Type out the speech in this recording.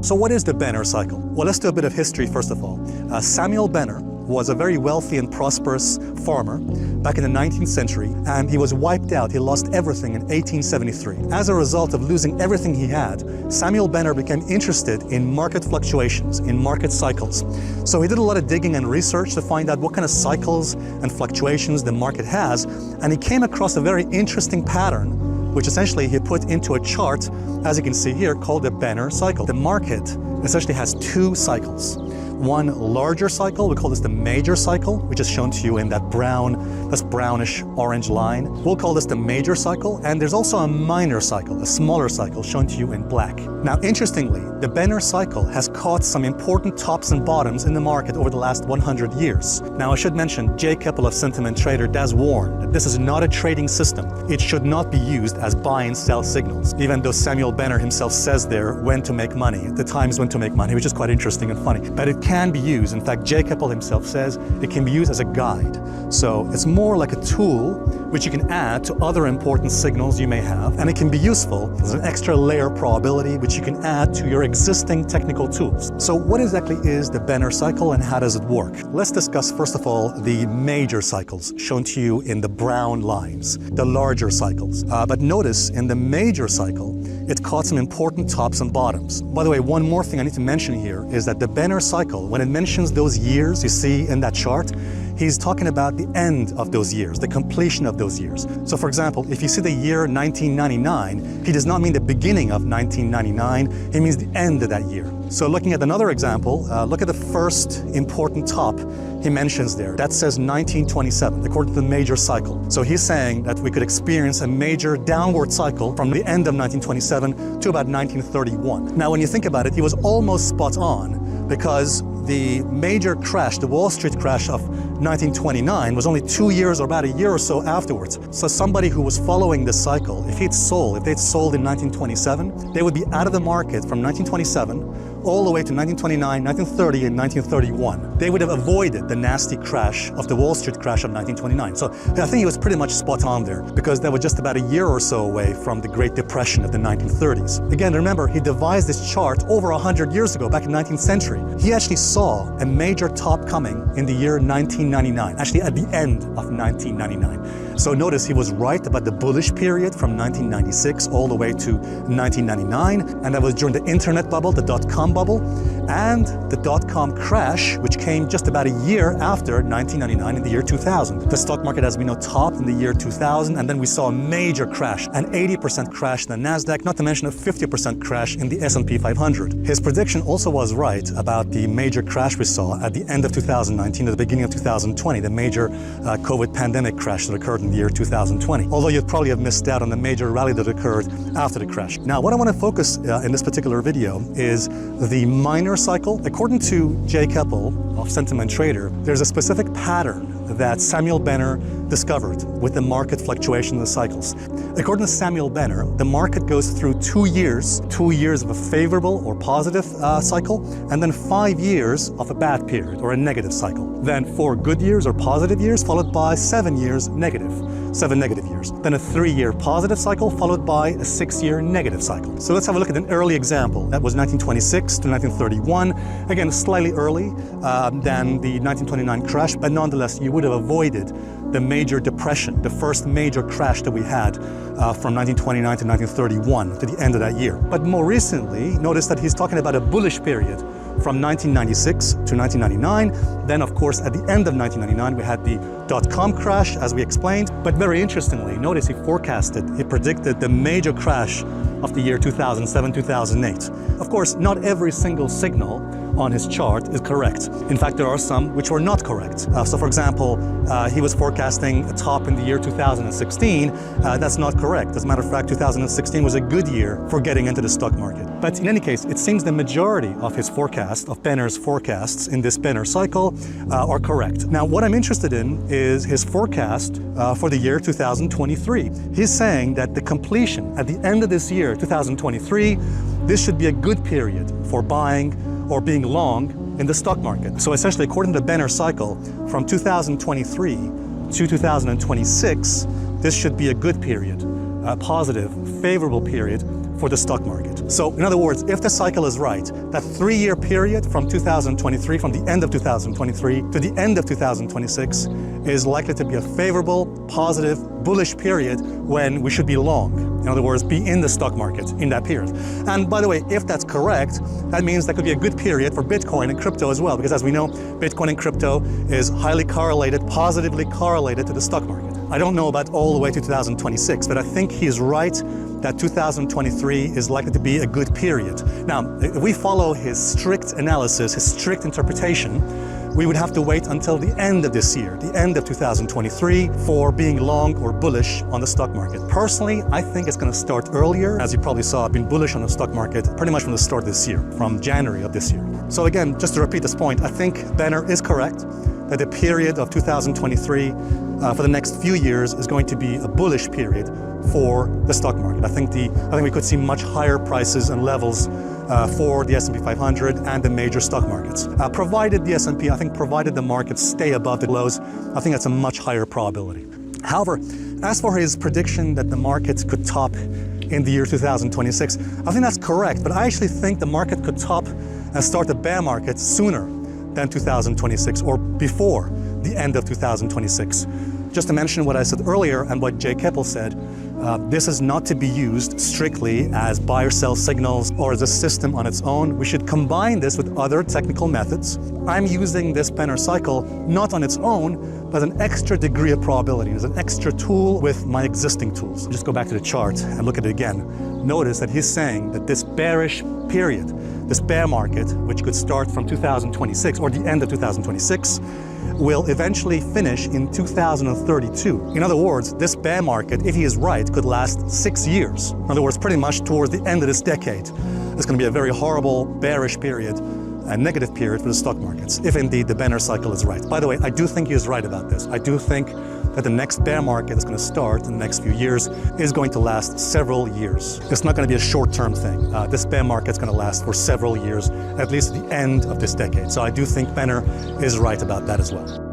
So what is the Benner cycle? Well, let's do a bit of history first of all. Samuel Benner was a very wealthy and prosperous farmer back in the 19th century, and he was wiped out. He lost everything in 1873. As a result of losing everything he had, Samuel Benner became interested in market fluctuations, in market cycles. So he did a lot of digging and research to find out what kind of cycles and fluctuations the market has, and he came across a very interesting pattern, which essentially he put into a chart, as you can see here, called the Benner cycle. The market essentially has two cycles. One larger cycle, we call this the major cycle, which is shown to you in that brownish orange line. We'll call this the major cycle, and there's also a minor cycle, a smaller cycle, shown to you in black. Now, interestingly, the Benner cycle has caught some important tops and bottoms in the market over the last 100 years. Now, I should mention, Jay Keppel of Sentiment Trader does warn that this is not a trading system. It should not be used as buy and sell signals, even though Samuel Benner himself says there when to make money, the times when to make money, which is quite interesting and funny. But it can be used. In fact, Jay Keppel himself says it can be used as a guide. So it's more like a tool which you can add to other important signals you may have, and it can be useful as an extra layer probability which you can add to your existing technical tools. So what exactly is the Benner cycle and how does it work? Let's discuss first of all the major cycles shown to you in the brown lines, the larger cycles. But notice in the major cycle, it caught some important tops and bottoms. By the way, one more thing I need to mention here is that the Benner cycle, when it mentions those years you see in that chart, he's talking about the end of those years, the completion of those years. So for example, if you see the year 1999, he does not mean the beginning of 1999, he means the end of that year. So looking at another example, look at the first important top he mentions there. That says 1927, according to the major cycle. So he's saying that we could experience a major downward cycle from the end of 1927 to about 1931. Now, when you think about it, he was almost spot on, because the major crash, the Wall Street crash of 1929, was only 2 years or about a year or so afterwards. So somebody who was following this cycle, if they'd sold in 1927, they would be out of the market from 1927 all the way to 1929, 1930, and 1931. They would have avoided the nasty crash of the Wall Street crash of 1929. So I think he was pretty much spot on there, because they were just about a year or so away from the Great Depression of the 1930s. Again, remember, he devised this chart over 100 years ago, back in the 19th century. He actually saw a major top coming in the year 1999, actually at the end of 1999. So notice he was right about the bullish period from 1996 all the way to 1999, and that was during the internet bubble, the dot-com bubble, and the dot-com crash, which came just about a year after 1999 in the year 2000. The stock market, as we know, topped in the year 2000, and then we saw a major crash, an 80% crash in the NASDAQ, not to mention a 50% crash in the S&P 500. His prediction also was right about the major crash we saw at the end of 2019, at the beginning of 2020, the major COVID pandemic crash that occurred in the year 2020. Although you'd probably have missed out on the major rally that occurred after the crash. Now, what I want to focus in this particular video is the minor cycle. According to Jay Keppel of Sentiment Trader, there's a specific pattern that Samuel Benner discovered with the market fluctuation of the cycles. According to Samuel Benner, the market goes through 2 years of a favorable or positive cycle, and then 5 years of a bad period or a negative cycle. Then 4 good years or positive years, followed by 7 years negative, 7 negative years. Then a 3-year positive cycle, followed by a 6-year negative cycle. So let's have a look at an early example. That was 1926 to 1931. Again, slightly early than the 1929 crash, but nonetheless, you would have avoided the major depression, the first major crash that we had from 1929 to 1931, to the end of that year. But more recently, notice that he's talking about a bullish period from 1996 to 1999. Then, of course, at the end of 1999, we had the dot-com crash, as we explained. But very interestingly, notice he predicted the major crash of the year 2007, 2008. Of course, not every single signal on his chart is correct. In fact, there are some which were not correct. So for example, he was forecasting a top in the year 2016. That's not correct. As a matter of fact, 2016 was a good year for getting into the stock market. But in any case, it seems the majority of his forecast, of Benner's forecasts in this Benner cycle are correct. Now, what I'm interested in is his forecast for the year 2023. He's saying that the completion at the end of this year, 2023, this should be a good period for buying or being long in the stock market. So essentially, according to the Benner cycle, from 2023 to 2026, this should be a good period positive, favorable period for the stock market. So in other words, if the cycle is right, that 3-year period from 2023, from the end of 2023 to the end of 2026 is likely to be a favorable, positive, bullish period when we should be long. In other words, be in the stock market in that period. And by the way, if that's correct, that means that could be a good period for Bitcoin and crypto as well, because as we know, Bitcoin and crypto is highly correlated, positively correlated to the stock market. I don't know about all the way to 2026, but I think he's right that 2023 is likely to be a good period. Now, if we follow his strict analysis, his strict interpretation, we would have to wait until the end of this year, the end of 2023, for being long or bullish on the stock market. Personally, I think it's going to start earlier. As you probably saw, I've been bullish on the stock market pretty much from the start of this year, from January of this year. So again, just to repeat this point, I think Benner is correct that the period of 2023 for the next few years is going to be a bullish period for the stock market. I think we could see much higher prices and levels for the S&P 500 and the major stock markets. Provided the S&P, provided the markets stay above the lows, I think that's a much higher probability. However, as for his prediction that the markets could top in the year 2026, I think that's correct, but I actually think the market could top and start the bear market sooner than 2026 or before the end of 2026. Just to mention what I said earlier and what Jay Keppel said, this is not to be used strictly as buy or sell signals or as a system on its own. We should combine this with other technical methods. I'm using this Benner cycle not on its own, but an extra degree of probability, as an extra tool with my existing tools. Just go back to the chart and look at it again. Notice that he's saying that this bearish period, this bear market, which could start from 2026 or the end of 2026, will eventually finish in 2032. In other words, this bear market, if he is right, could last 6 years. In other words, pretty much towards the end of this decade. It's going to be a very horrible, bearish period, a negative period for the stock markets, if indeed the Benner cycle is right. By the way, I do think he is right about this. I do think that the next bear market that's going to start in the next few years is going to last several years. It's not going to be a short-term thing. This bear market's going to last for several years, at least at the end of this decade. So I do think Benner is right about that as well.